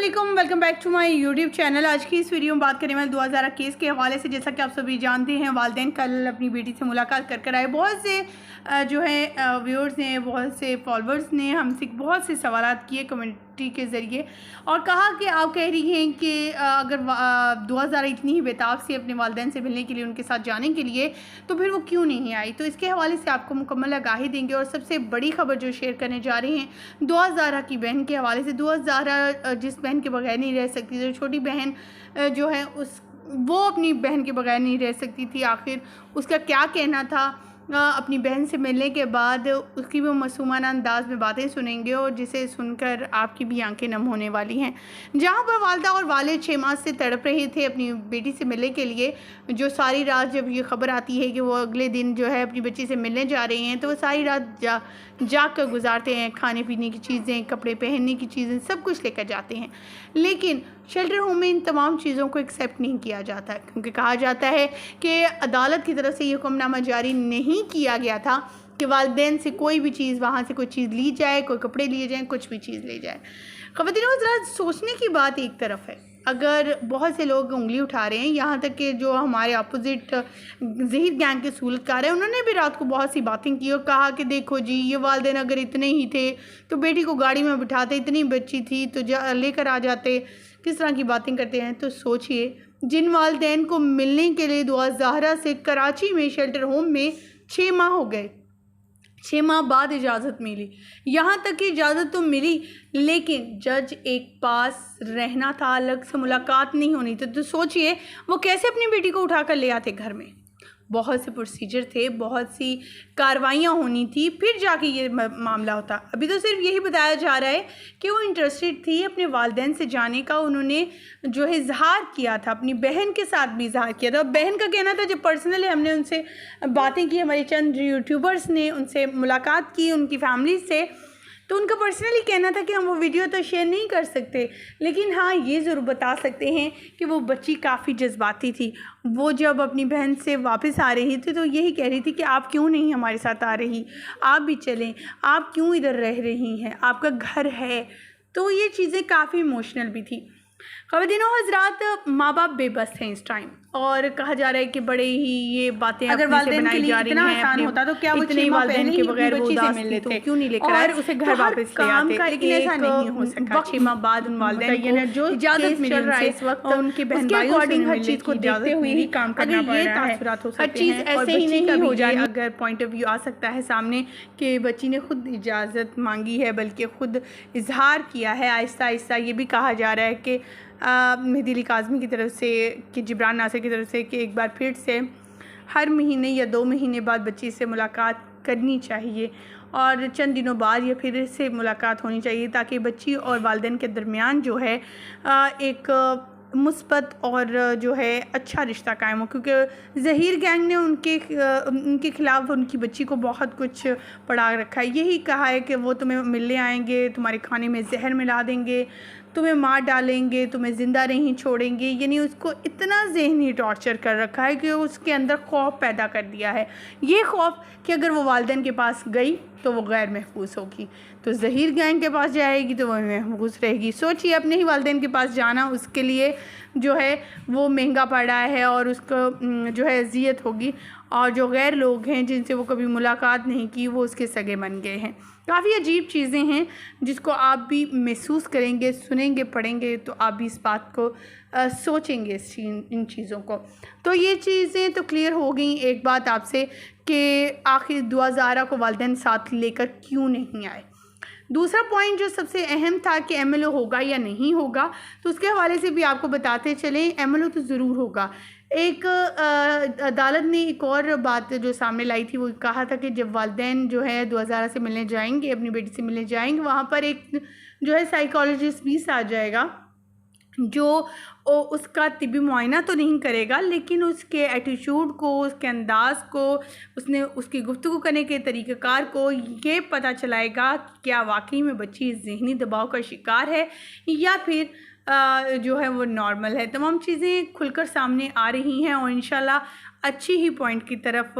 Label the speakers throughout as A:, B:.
A: अस्सलामुअलैकुम, welcome back to my YouTube channel. आज की इस वीडियो में बात करें मैं 2011 केस के हवाले से। जैसा कि आप सभी जानते हैं, वालिदैन कल अपनी बेटी से मुलाकात कर आए। बहुत से जो है व्यूअर्स ने, बहुत से फॉलोअर्स ने हमसे बहुत से सवालात किए कमेंट्री के ज़रिए और कहा कि आप कह रही हैं कि अगर 2011 इतनी ही बेताब से अपने वालिदैन से मिलने के लिए, उनके साथ जाने के लिए, तो फिर वो क्यों नहीं आई। तो इसके हवाले से आपको मुकम्मल आगाही देंगे और सबसे बड़ी खबर जो शेयर करने जा रहे हैं 2011 की बहन के हवाले से। 2011 जिस बहन के बगैर नहीं रह सकती, जो छोटी बहन जो है वो अपनी बहन के बगैर नहीं रह सकती थी। आखिर उसका क्या कहना था अपनी बहन से मिलने के बाद, उसकी भी मासूमाना अंदाज में बातें सुनेंगे और जिसे सुनकर आपकी भी आंखें नम होने वाली हैं। जहां पर वालदा और वालिद 6 माह से तड़प रहे थे अपनी बेटी से मिलने के लिए, जो सारी रात जब ये खबर आती है कि वो अगले दिन जो है अपनी बच्ची से मिलने जा रहे हैं, तो वो सारी रात जाग कर गुजारते हैं। खाने पीने की चीज़ें, कपड़े पहनने की चीज़ें, सब कुछ लेकर जाते हैं। लेकिन शेल्टर होम में इन तमाम चीज़ों को एक्सेप्ट नहीं किया जाता, क्योंकि कहा जाता है कि अदालत की तरफ से ये हुक्मनामा जारी नहीं किया गया था कि वालिदैन से कोई भी चीज़, वहाँ से कोई चीज़ ली जाए, कोई कपड़े लिए जाएँ, कुछ भी चीज़ ली जाए। ख़वातीन हज़रात, सोचने की बात एक तरफ है, अगर बहुत से लोग उंगली उठा रहे हैं, यहाँ तक कि जो हमारे अपोजिट ज़हीर गैंग के सूलतकार हैं, उन्होंने भी रात को बहुत सी बातें की और कहा कि देखो जी, ये वालिदैन अगर इतने ही थे तो बेटी को गाड़ी में बिठाते, इतनी बच्ची थी तो लेकर आ जाते। किस तरह की बातें करते हैं। तो सोचिए, जिन वालिदैन को मिलने के लिए 2011 से कराची में शेल्टर होम में 6 माह हो गए, 6 माह बाद इजाज़त मिली। यहाँ तक कि इजाज़त तो मिली, लेकिन जज एक पास रहना था, अलग से मुलाकात नहीं होनी थी। तो सोचिए वो कैसे अपनी बेटी को उठा कर ले आते घर में। बहुत से प्रोसीजर थे, बहुत सी कार्रवाइयाँ होनी थी, फिर जाके ये मामला होता। अभी तो सिर्फ यही बताया जा रहा है कि वो इंटरेस्टेड थी अपने वालिदैन से जाने का। उन्होंने जो है इजहार किया था, अपनी बहन के साथ भी इजहार किया था। बहन का कहना था, जब पर्सनली हमने उनसे बातें की, हमारे चंद यूट्यूबर्स ने उनसे मुलाकात की, उनकी फैमिली से, तो उनका पर्सनली कहना था कि हम वो वीडियो तो शेयर नहीं कर सकते, लेकिन हाँ ये ज़रूर बता सकते हैं कि वो बच्ची काफ़ी जज्बाती थी। वो जब अपनी बहन से वापस आ रही थी तो यही कह रही थी कि आप क्यों नहीं हमारे साथ आ रही, आप भी चलें, आप क्यों इधर रह रही हैं, आपका घर है। तो ये चीज़ें काफ़ी इमोशनल भी थी। ख़वातीन हज़रात, माँ बाप बेबस हैं इस टाइम और कहा जा रहा है कि बड़े ही ये बातें अगर वालिदैन के लिए इतना आसान होता तो क्या वो इतने वालिदैन के बगैर वो उदास मिल लेते, क्यों नहीं लेकर आए, उसे घर वापस ले आते। लेकिन ऐसा नहीं हो सका। 6 माह बाद उन वालिदैन को जो इजाज़त मिल रहा है इस वक्त, उनके बहन भाइयों से हर चीज़ को देखते हुए ही काम करना पड़ रहा है। हर चीज़ ऐसे ही नहीं हो जाए। अगर पॉइंट ऑफ व्यू आ सकता है सामने कि बच्ची ने खुद इजाज़त मांगी है, बल्कि खुद इजहार किया है आहिस्ता आहिस्ता। ये भी कहा जा रहा है कि मेहदी अली काज़मी की तरफ से, कि जिब्रान नासिर की तरफ से, कि एक बार फिर से हर महीने या 2 महीने बाद बच्ची से मुलाकात करनी चाहिए और चंद दिनों बाद या फिर से मुलाकात होनी चाहिए, ताकि बच्ची और वालिदैन के दरमियान जो है एक मुस्बत और जो है अच्छा रिश्ता कायम हो। क्योंकि ज़हीर गैंग ने उनके ख़िलाफ़ उनकी बच्ची को बहुत कुछ पढ़ा रखा है। यही कहा है कि वो तुम्हें मिलने आएंगे, तुम्हारे खाने में जहर मिला देंगे, तुम्हें मार डालेंगे, तुम्हें ज़िंदा नहीं छोड़ेंगे। यानी उसको इतना ज़हनी टॉर्चर कर रखा है कि उसके अंदर खौफ पैदा कर दिया है। ये खौफ कि अगर वो वालिदैन के पास गई तो वो गैर महफूज होगी, तो ज़हीर गैंग के पास जाएगी तो वो महफूज रहेगी। सोचिए, अपने ही वालिदैन के पास जाना उसके लिए जो है वो महंगा पड़ रहा है और उसको जो है अजियत होगी, और जो गैर लोग हैं जिनसे वो कभी मुलाकात नहीं की, वो उसके सगे बन गए हैं। काफ़ी अजीब चीज़ें हैं जिसको आप भी महसूस करेंगे, सुनेंगे, पढ़ेंगे तो आप भी इस बात को सोचेंगे, इन चीज़ों को। तो ये चीज़ें तो क्लियर हो गई। एक बात आपसे कि आखिर 2011 को वालिदैन साथ लेकर क्यों नहीं आए। दूसरा पॉइंट जो सबसे अहम था कि MLO होगा या नहीं होगा, तो उसके हवाले से भी आपको बताते चलें, MLO तो ज़रूर होगा। एक अदालत ने एक और बात जो सामने लाई थी, वो कहा था कि जब वालिदैन जो है 2011 से मिलने जाएंगे, अपनी बेटी से मिलने जाएंगे, वहाँ पर एक जो है साइकोलॉजिस्ट भी आ जाएगा, जो उसका तिब्बी मुआयना तो नहीं करेगा, लेकिन उसके एटीट्यूड को, उसके अंदाज़ को, उसकी गुफ्तगू करने के तरीक़ाकार को ये पता चलाएगा कि क्या वाकई में बच्ची ज़हनी दबाव का शिकार है या फिर जो है वो नॉर्मल है। तमाम चीज़ें खुलकर सामने आ रही हैं और इंशाल्लाह अच्छी ही पॉइंट की तरफ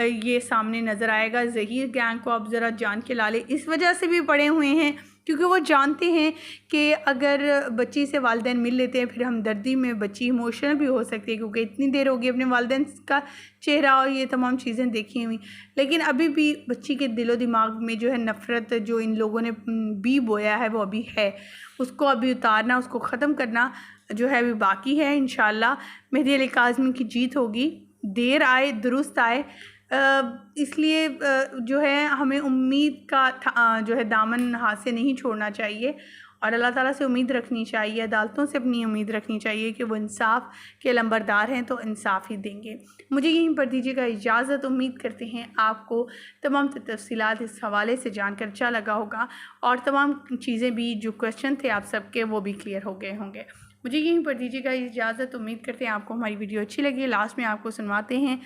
A: ये सामने नज़र आएगा। ज़हीर गैंग को आप ज़रा जान के लाले इस वजह से भी पड़े हुए हैं क्योंकि वो जानते हैं कि अगर बच्ची से वालिदैन मिल लेते हैं फिर हमदर्दी में बच्ची इमोशनल भी हो सकती है, क्योंकि इतनी देर होगी अपने वालिदैन का चेहरा और ये तमाम चीज़ें देखी हुई, लेकिन अभी भी बच्ची के दिलो दिमाग में जो है नफ़रत जो इन लोगों ने बी बोया है वो अभी है, उसको अभी उतारना, उसको ख़त्म करना जो है अभी बाकी है। इंशाल्लाह मेहदी अली काज़मी की जीत होगी, देर आए दुरुस्त आए। इसलिए जो है हमें उम्मीद का जो है दामन हाथ से नहीं छोड़ना चाहिए और अल्लाह ताला से उम्मीद रखनी चाहिए, अदालतों से अपनी उम्मीद रखनी चाहिए कि वो इंसाफ के लंबरदार हैं तो इंसाफ ही देंगे। मुझे यहीं पर दीजिएगा इजाज़त। उम्मीद करते हैं आपको तमाम तफसीलात इस हवाले से जानकर अच्छा लगा होगा और तमाम चीज़ें भी जो क्वेश्चन थे आप सबके वो भी क्लियर हो गए होंगे। मुझे यहीं पर दीजिएगा इजाज़त। उम्मीद करते हैं आपको हमारी वीडियो अच्छी लगी। लास्ट में आपको सुनवाते हैं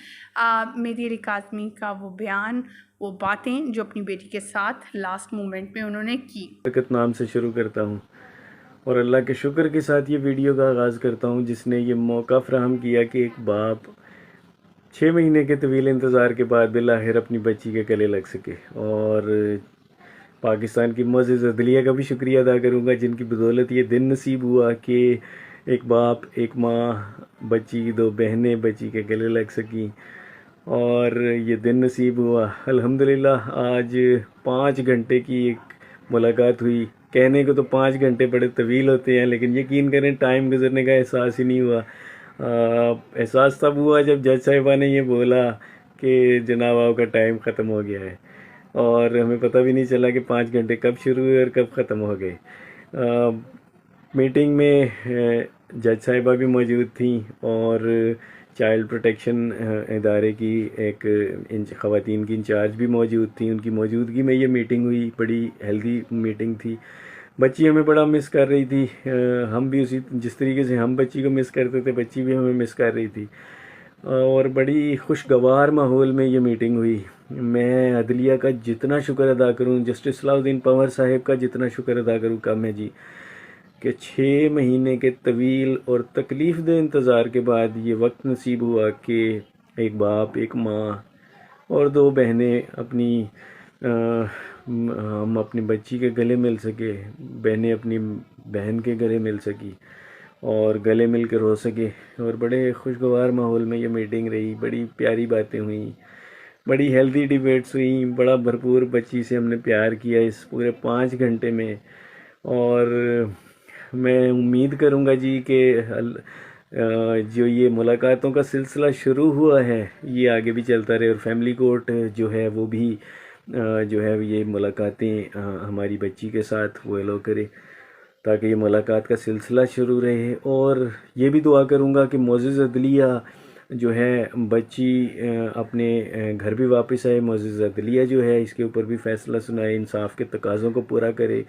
A: मेहदी अली काज़मी का वो बयान, वो बातें जो अपनी बेटी के साथ लास्ट मोमेंट में उन्होंने की।
B: बरकत नाम से शुरू करता हूँ और अल्लाह के शुक्र के साथ ये वीडियो का आगाज़ करता हूँ जिसने ये मौका फ़राहम किया कि एक बाप 6 महीने के तवील इंतज़ार के बाद बिलाखिर अपनी बच्ची के गले लग सके। और पाकिस्तान की मुअज़्ज़िज़ अदलिया का भी शुक्रिया अदा करूँगा जिनकी बदौलत ये दिन नसीब हुआ कि एक बाप, एक माँ, बच्ची की 2 बहनें बच्ची के गले लग सकी और ये दिन नसीब हुआ। अल्हम्दुलिल्लाह आज 5 घंटे की एक मुलाकात हुई। कहने को तो 5 घंटे बड़े तवील होते हैं, लेकिन यकीन करें टाइम गुजरने का एहसास ही नहीं हुआ। एहसास तब हुआ जब जज साहिबा ने ये बोला कि जनाब आपका टाइम ख़त्म हो गया है, और हमें पता भी नहीं चला कि 5 घंटे कब शुरू हुए और कब ख़त्म हो गए। मीटिंग में जज साहिबा भी मौजूद थी और चाइल्ड प्रोटेक्शन इदारे की एक ख़वातीन की इंचार्ज भी मौजूद थी। उनकी मौजूदगी में ये मीटिंग हुई। बड़ी हेल्दी मीटिंग थी। बच्ची हमें बड़ा मिस कर रही थी, हम भी उसी जिस तरीके से हम बच्ची को मिस करते थे बच्ची भी हमें मिस कर रही थी और बड़ी खुशगवार माहौल में ये मीटिंग हुई। मैं अदलिया का जितना शुक्र अदा करूं, जस्टिस सलाउद्दीन पंवर साहब का जितना शुक्र अदा करूं कम है जी, कि 6 महीने के तवील और तकलीफ़ दे इंतज़ार के बाद ये वक्त नसीब हुआ कि एक बाप, एक माँ और 2 बहनें हम अपनी बच्ची के गले मिल सके, बहनें अपनी बहन के गले मिल सकी और गले मिल कर रो सके। और बड़े खुशगवार माहौल में ये मीटिंग रही। बड़ी प्यारी बातें हुई, बड़ी हेल्दी डिबेट्स हुई, बड़ा भरपूर बच्ची से हमने प्यार किया इस पूरे 5 घंटे में। और मैं उम्मीद करूँगा जी कि जो ये मुलाकातों का सिलसिला शुरू हुआ है ये आगे भी चलता रहे और फैमिली कोर्ट जो है वो भी जो है ये मुलाकातें हमारी बच्ची के साथ वो एलो करे ताकि ये मुलाकात का सिलसिला शुरू रहे। और ये भी दुआ करूँगा कि मुअज़्ज़िज़ अदलिया जो है बच्ची अपने घर भी वापस आए। मुअज़्ज़िज़ अदलिया जो है इसके ऊपर भी फ़ैसला सुनाए, इंसाफ के तकाज़ों को पूरा करे।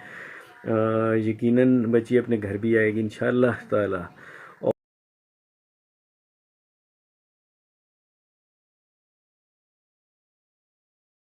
B: यकीनन बच्ची अपने घर भी आएगी इंशाअल्लाह ताला।